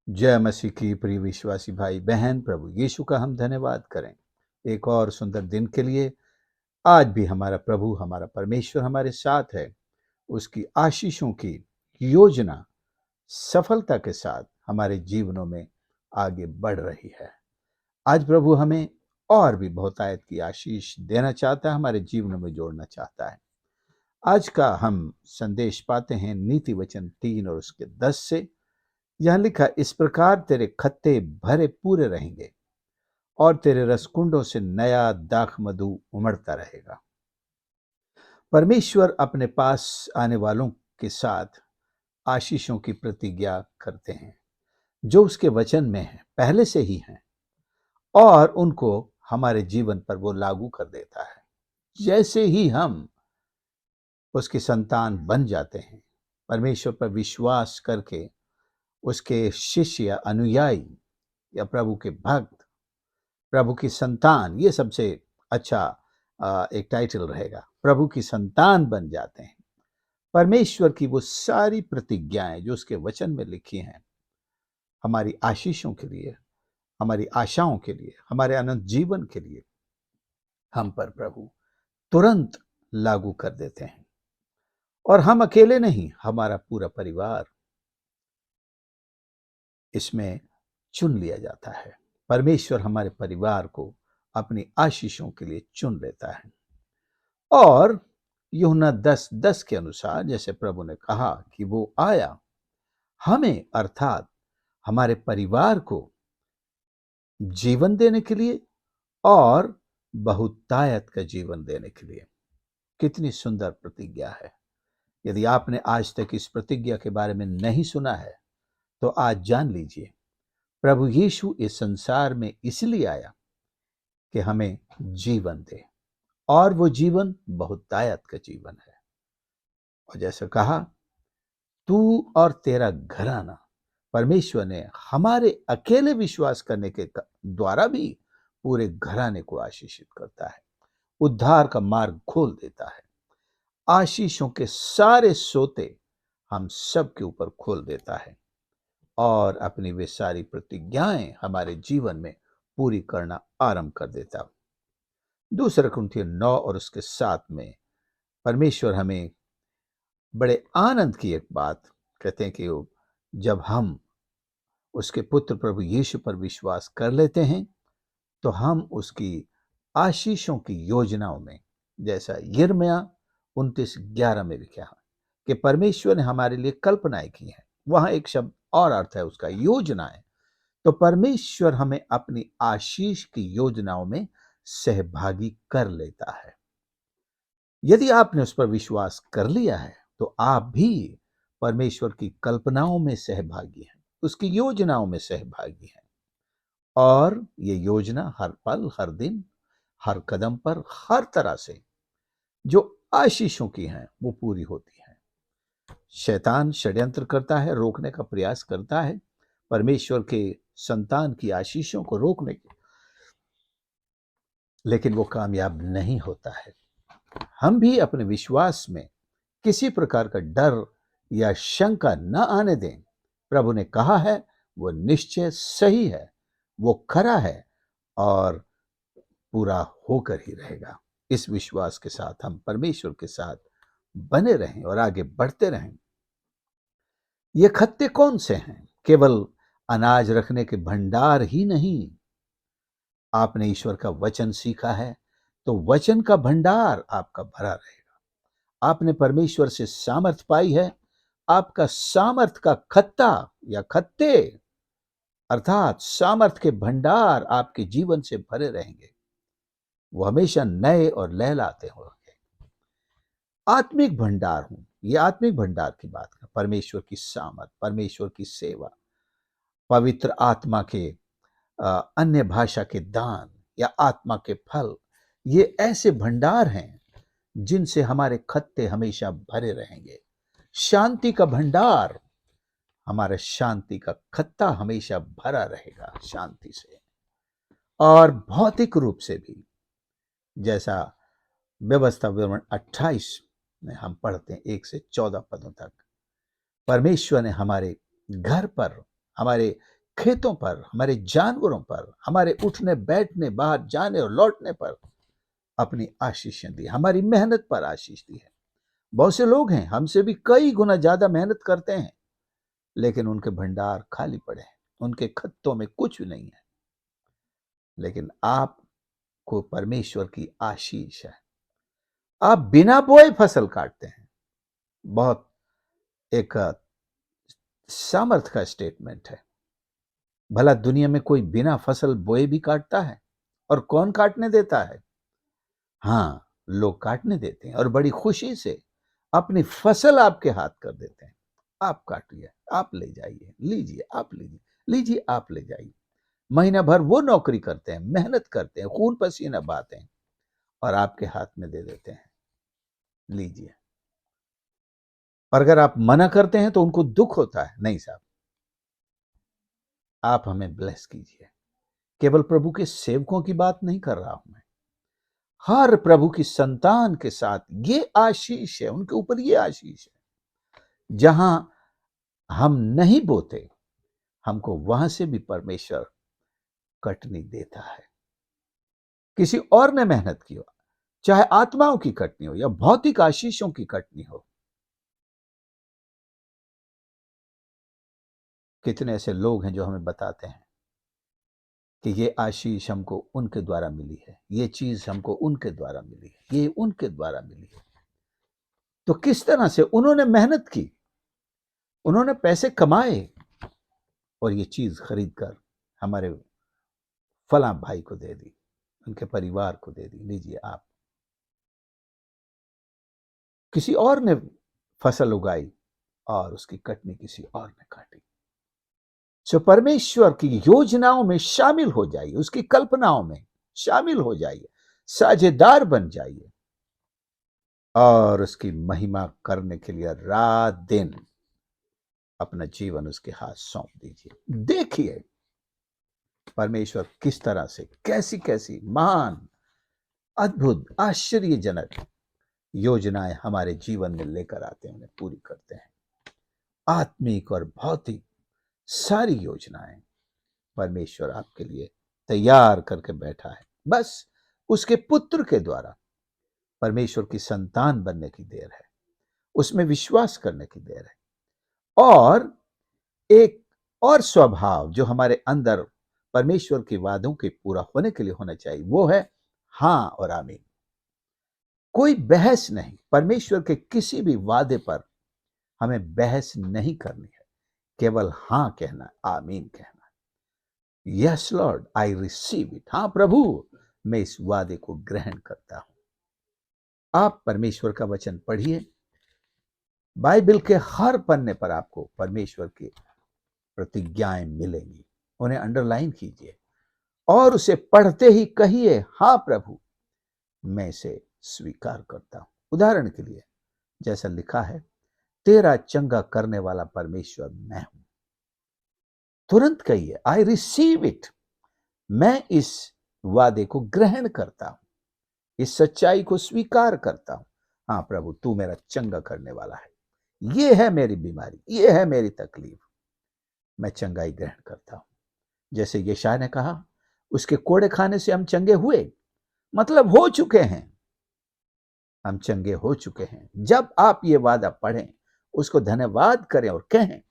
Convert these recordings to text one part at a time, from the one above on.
जय मसीह की प्रिय विश्वासी भाई बहन, प्रभु यीशु का हम धन्यवाद करें एक और सुंदर दिन के लिए। आज भी हमारा प्रभु, हमारा परमेश्वर हमारे साथ है। उसकी आशीषों की योजना सफलता के साथ हमारे जीवनों में आगे बढ़ रही है। आज प्रभु हमें और भी बहुतायत की आशीष देना चाहता है, हमारे जीवनों में जोड़ना चाहता है। आज का हम संदेश पाते हैं नीति वचन 3 और उसके 10 से। यह लिखा, इस प्रकार तेरे खत्ते भरे पूरे रहेंगे और तेरे रसकुंडों से नया दाख मधु उमड़ता रहेगा। परमेश्वर अपने पास आने वालों के साथ आशीषों की प्रतिज्ञा करते हैं जो उसके वचन में है, पहले से ही हैं, और उनको हमारे जीवन पर वो लागू कर देता है। जैसे ही हम उसकी संतान बन जाते हैं, परमेश्वर पर विश्वास करके उसके शिष्य या अनुयायी या प्रभु के भक्त, प्रभु की संतान, ये सबसे अच्छा एक टाइटल रहेगा। प्रभु की संतान बन जाते हैं। परमेश्वर की वो सारी प्रतिज्ञाएं जो उसके वचन में लिखी हैं, हमारी आशीषों के लिए, हमारी आशाओं के लिए, हमारे अनंत जीवन के लिए, हम पर प्रभु तुरंत लागू कर देते हैं। और हम अकेले नहीं, हमारा पूरा परिवार इसमें चुन लिया जाता है। परमेश्वर हमारे परिवार को अपनी आशीषों के लिए चुन लेता है। और यूहन्ना 10:10 के अनुसार, जैसे प्रभु ने कहा कि वो आया हमें, अर्थात हमारे परिवार को जीवन देने के लिए और बहुतायत का जीवन देने के लिए। कितनी सुंदर प्रतिज्ञा है। यदि आपने आज तक इस प्रतिज्ञा के बारे में नहीं सुना है तो आज जान लीजिए, प्रभु यीशु इस संसार में इसलिए आया कि हमें जीवन दे, और वो जीवन बहुतायत का जीवन है। और जैसे कहा, तू और तेरा घराना, परमेश्वर ने हमारे अकेले विश्वास करने के द्वारा भी पूरे घराने को आशीषित करता है, उद्धार का मार्ग खोल देता है, आशीषों के सारे सोते हम सब के ऊपर खोल देता है और अपनी वे सारी प्रतिज्ञाएं हमारे जीवन में पूरी करना आरंभ कर देता। दूसरा कुरिन्थियों 9 और उसके 7 में परमेश्वर हमें बड़े आनंद की एक बात कहते हैं कि जब हम उसके पुत्र प्रभु यीशु पर विश्वास कर लेते हैं तो हम उसकी आशीषों की योजनाओं में, जैसा यिर्मयाह 29:11 में लिखा है कि परमेश्वर ने हमारे लिए कल्पनाएं की हैं, वहां एक शब्द और अर्थ है उसका, योजनाएं। तो परमेश्वर हमें अपनी आशीष की योजनाओं में सहभागी कर लेता है। यदि आपने उस पर विश्वास कर लिया है तो आप भी परमेश्वर की कल्पनाओं में सहभागी हैं, उसकी योजनाओं में सहभागी हैं। और ये योजना हर पल, हर दिन, हर कदम पर, हर तरह से जो आशीषों की हैं वो पूरी होती हैं। शैतान षड्यंत्र करता है, रोकने का प्रयास करता है परमेश्वर के संतान की आशीषों को रोकने की, लेकिन वो कामयाब नहीं होता है। हम भी अपने विश्वास में किसी प्रकार का डर या शंका न आने दें। प्रभु ने कहा है वो निश्चय सही है, वो खरा है और पूरा होकर ही रहेगा। इस विश्वास के साथ हम परमेश्वर के साथ बने रहें और आगे बढ़ते रहें। ये खत्ते कौन से हैं? केवल अनाज रखने के भंडार ही नहीं। आपने ईश्वर का वचन सीखा है तो वचन का भंडार आपका भरा रहेगा। आपने परमेश्वर से सामर्थ पाई है, आपका सामर्थ का खत्ता या खत्ते, अर्थात सामर्थ के भंडार आपके जीवन से भरे रहेंगे। वो हमेशा नए और लहलाते होंगे। आत्मिक भंडार हूं, ये आत्मिक भंडार की बात है। परमेश्वर की सामर्थ, परमेश्वर की सेवा, पवित्र आत्मा के अन्य भाषा के दान या आत्मा के फल, ये ऐसे भंडार हैं जिनसे हमारे खत्ते हमेशा भरे रहेंगे। शांति का भंडार, हमारा शांति का खत्ता हमेशा भरा रहेगा शांति से। और भौतिक रूप से भी, जैसा व्यवस्था विवरण 28 में हम पढ़ते हैं 1 से 14 पदों तक, परमेश्वर ने हमारे घर पर, हमारे खेतों पर, हमारे जानवरों पर, हमारे उठने बैठने, बाहर जाने और लौटने पर अपनी आशीषें दी, हमारी मेहनत पर आशीष दी है। बहुत से लोग हैं हमसे भी कई गुना ज्यादा मेहनत करते हैं, लेकिन उनके भंडार खाली पड़े हैं, उनके खत्तों में कुछ नहीं है। लेकिन आपको परमेश्वर की आशीष है। आप बिना बोए फसल काटते हैं। बहुत एक सामर्थ का स्टेटमेंट है। भला दुनिया में कोई बिना फसल बोए भी काटता है? और कौन काटने देता है? हाँ, लोग काटने देते हैं और बड़ी खुशी से अपनी फसल आपके हाथ कर देते हैं। आप काटिए, आप ले जाइए, लीजिए, आप लीजिए, लीजिए, आप ले जाइए। महीना भर वो नौकरी करते हैं, मेहनत करते हैं, खून पसीना बहाते हैं और आपके हाथ में दे देते हैं, लीजिए। और अगर आप मना करते हैं तो उनको दुख होता है, नहीं साहब, आप हमें ब्लेस कीजिए। केवल प्रभु के सेवकों की बात नहीं कर रहा हूं मैं, हर प्रभु की संतान के साथ ये आशीष है, उनके ऊपर ये आशीष है। जहां हम नहीं बोते, हमको वहां से भी परमेश्वर कटनी देता है। किसी और ने मेहनत की हो, चाहे आत्माओं की कटनी हो या भौतिक आशीषों की कटनी हो। कितने ऐसे लोग हैं जो हमें बताते हैं कि ये आशीष हमको उनके द्वारा मिली है, ये चीज हमको उनके द्वारा मिली है, ये उनके द्वारा मिली है। तो किस तरह से उन्होंने मेहनत की, उन्होंने पैसे कमाए और ये चीज खरीद कर हमारे फला भाई को दे दी, उनके परिवार को दे दी, लीजिए आप। किसी और ने फसल उगाई और उसकी कटनी किसी और ने काटी। सो परमेश्वर की योजनाओं में शामिल हो जाइए, उसकी कल्पनाओं में शामिल हो जाइए, साझेदार बन जाइए और उसकी महिमा करने के लिए रात दिन अपना जीवन उसके हाथ सौंप दीजिए। देखिए परमेश्वर किस तरह से कैसी कैसी महान, अद्भुत, आश्चर्यजनक योजनाएं हमारे जीवन में लेकर आते हैं, उन्हें पूरी करते हैं। आत्मिक और भौतिक सारी योजनाएं परमेश्वर आपके लिए तैयार करके बैठा है। बस उसके पुत्र के द्वारा परमेश्वर की संतान बनने की देर है, उसमें विश्वास करने की देर है। और एक और स्वभाव जो हमारे अंदर परमेश्वर के वादों के पूरा होने के लिए होना चाहिए, वो है हां और आमीन। कोई बहस नहीं, परमेश्वर के किसी भी वादे पर हमें बहस नहीं करनी है, केवल हां कहना, आमीन कहना। Yes Lord, I receive it. हाँ प्रभु, मैं इस वादे को ग्रहण करता हूं। आप परमेश्वर का वचन पढ़िए, बाइबल के हर पन्ने पर आपको परमेश्वर की प्रतिज्ञाएं मिलेंगी, उन्हें अंडरलाइन कीजिए और उसे पढ़ते ही कहिए, हाँ प्रभु, मैं इसे स्वीकार करता हूं। उदाहरण के लिए जैसा लिखा है, तेरा चंगा करने वाला परमेश्वर मैं हूं। तुरंत कहिए, आई रिसीव इट। मैं इस वादे को ग्रहण करता हूं, इस सच्चाई को स्वीकार करता हूं। हाँ प्रभु, तू मेरा चंगा करने वाला है। ये है मेरी बीमारी, ये है मेरी तकलीफ, मैं चंगाई ग्रहण करता हूं। जैसे यशायाह ने कहा, उसके कोड़े खाने से हम चंगे हुए, मतलब हो चुके हैं, हम चंगे हो चुके हैं। जब आप ये वादा पढ़ें, उसको धन्यवाद करें और कहें,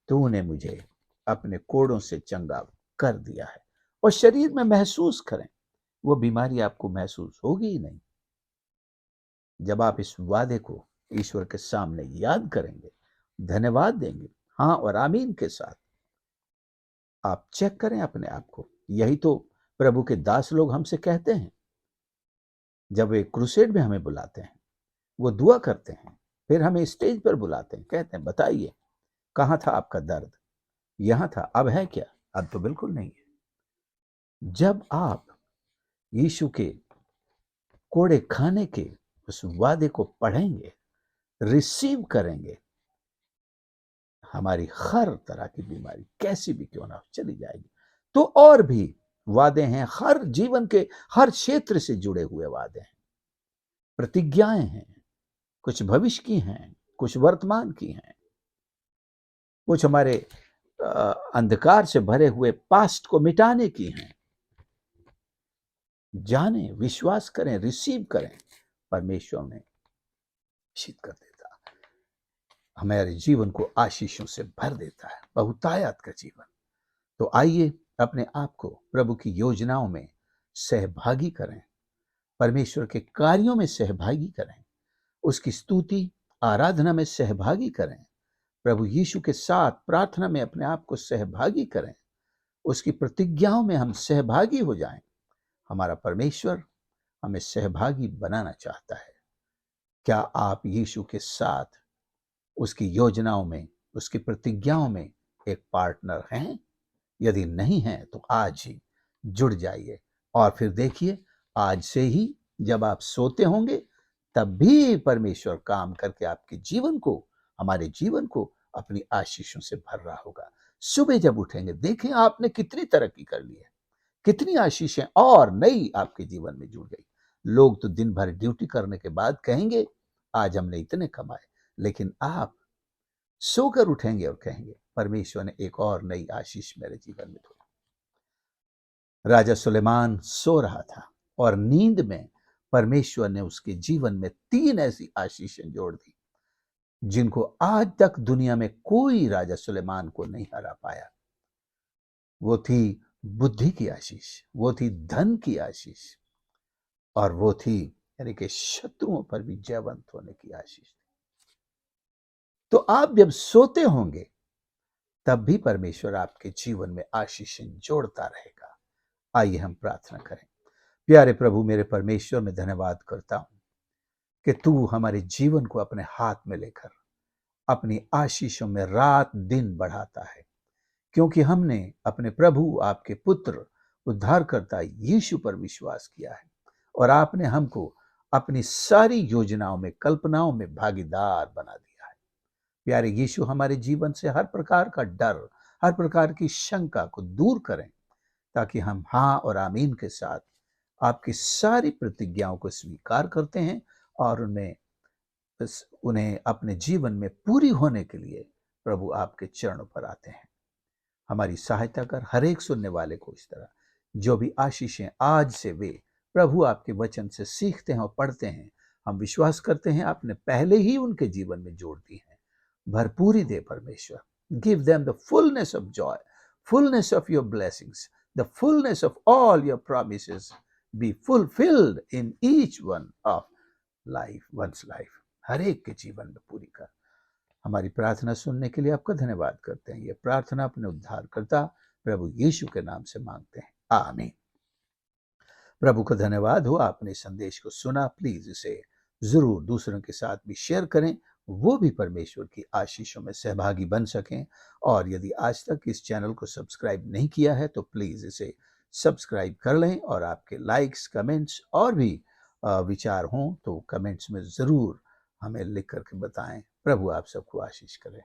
तूने मुझे अपने कोड़ों से चंगा कर दिया है, और शरीर में महसूस करें, वो बीमारी आपको महसूस होगी ही नहीं। जब आप इस वादे को ईश्वर के सामने याद करेंगे, धन्यवाद देंगे, हाँ और आमीन के साथ, आप चेक करें अपने आप को। यही तो प्रभु के दास लोग हमसे कहते हैं। जब वे क्रूसेड में हमें बुलाते हैं, वो दुआ करते हैं, फिर हमें स्टेज पर बुलाते हैं, कहते हैं, बताइए कहां था आपका दर्द? यहां था, अब है क्या? अब तो बिल्कुल नहीं है। जब आप यीशु के कोड़े खाने के उस वादे को पढ़ेंगे, रिसीव करेंगे, हमारी हर तरह की बीमारी कैसी भी क्यों ना हो, चली जाएगी। तो और भी वादे हैं, हर जीवन के हर क्षेत्र से जुड़े हुए वादे हैं, प्रतिज्ञाएं हैं, कुछ भविष्य की हैं, कुछ वर्तमान की हैं, कुछ हमारे अंधकार से भरे हुए पास्ट को मिटाने की हैं। जाने, विश्वास करें, रिसीव करें, परमेश्वर में शीत कर देता, हमारे जीवन को आशीषों से भर देता है, बहुतायत का जीवन। तो आइए अपने आप को प्रभु की योजनाओं में सहभागी करें, परमेश्वर के कार्यों में सहभागी करें, उसकी स्तुति आराधना में सहभागी करें, प्रभु यीशु के साथ प्रार्थना में अपने आप को सहभागी करें, उसकी प्रतिज्ञाओं में हम सहभागी हो जाएं। हमारा परमेश्वर हमें सहभागी बनाना चाहता है। क्या आप यीशु के साथ उसकी योजनाओं में, उसकी प्रतिज्ञाओं में एक पार्टनर हैं? यदि नहीं है तो आज ही जुड़ जाइए और फिर देखिए, आज से ही जब आप सोते होंगे तब भी परमेश्वर काम करके आपके जीवन को, हमारे जीवन को अपनी आशीषों से भर रहा होगा। सुबह जब उठेंगे देखें आपने कितनी तरक्की कर ली है, कितनी आशीषें और नई आपके जीवन में जुड़ गई। लोग तो दिन भर ड्यूटी करने के बाद कहेंगे आज हमने इतने कमाए, लेकिन आप सोकर उठेंगे और कहेंगे परमेश्वर ने एक और नई आशीष मेरे जीवन में दी। राजा सुलेमान सो रहा था और नींद में परमेश्वर ने उसके जीवन में 3 ऐसी आशीषें जोड़ दी जिनको आज तक दुनिया में कोई राजा सुलेमान को नहीं हरा पाया। वो थी बुद्धि की आशीष, वो थी धन की आशीष, और वो थी यानी कि शत्रुओं पर भी जयवंत होने की आशीष। तो आप जब सोते होंगे तब भी परमेश्वर आपके जीवन में आशीषें जोड़ता रहेगा। आइए हम प्रार्थना करें। प्यारे प्रभु, मेरे परमेश्वर, मैं धन्यवाद करता हूं कि तू हमारे जीवन को अपने हाथ में लेकर अपनी आशीषों में रात दिन बढ़ाता है, क्योंकि हमने अपने प्रभु, आपके पुत्र, उद्धारकर्ता यीशु पर विश्वास किया है और आपने हमको अपनी सारी योजनाओं में, कल्पनाओं में भागीदार बना दिया है। प्यारे यीशु, हमारे जीवन से हर प्रकार का डर, हर प्रकार की शंका को दूर करें, ताकि हम हाँ और आमीन के साथ आपकी सारी प्रतिज्ञाओं को स्वीकार करते हैं और उन्हें अपने जीवन में पूरी होने के लिए प्रभु आपके चरणों पर आते हैं। हमारी सहायता कर, हर एक सुनने वाले को इस तरह जो भी आशीषें आज से वे प्रभु आपके वचन से सीखते हैं और पढ़ते हैं, हम विश्वास करते हैं आपने पहले ही उनके जीवन में जोड़ दी है। भरपूरी दे परमेश्वर। Give them the fullness of joy, fullness of your blessings, the fullness of all your promises be fulfilled in each one of one's life. हर एक के जीवन में पूरी कर। हमारी प्रार्थना सुनने के लिए आपका धन्यवाद करते हैं। ये प्रार्थना अपने उद्धारकर्ता प्रभु यीशु के नाम से मांगते हैं, आमीन। प्रभु का धन्यवाद हो, आपने संदेश को सुना। प्लीज इसे जरूर दूसरों के साथ भी शेयर करें, वो भी परमेश्वर की आशीषों में सहभागी बन सकें। और यदि आज तक इस चैनल को सब्सक्राइब नहीं किया है तो प्लीज इसे सब्सक्राइब कर लें, और आपके लाइक्स, कमेंट्स और भी विचार हों तो कमेंट्स में जरूर हमें लिख करके बताएं। प्रभु आप सबको आशीष करें।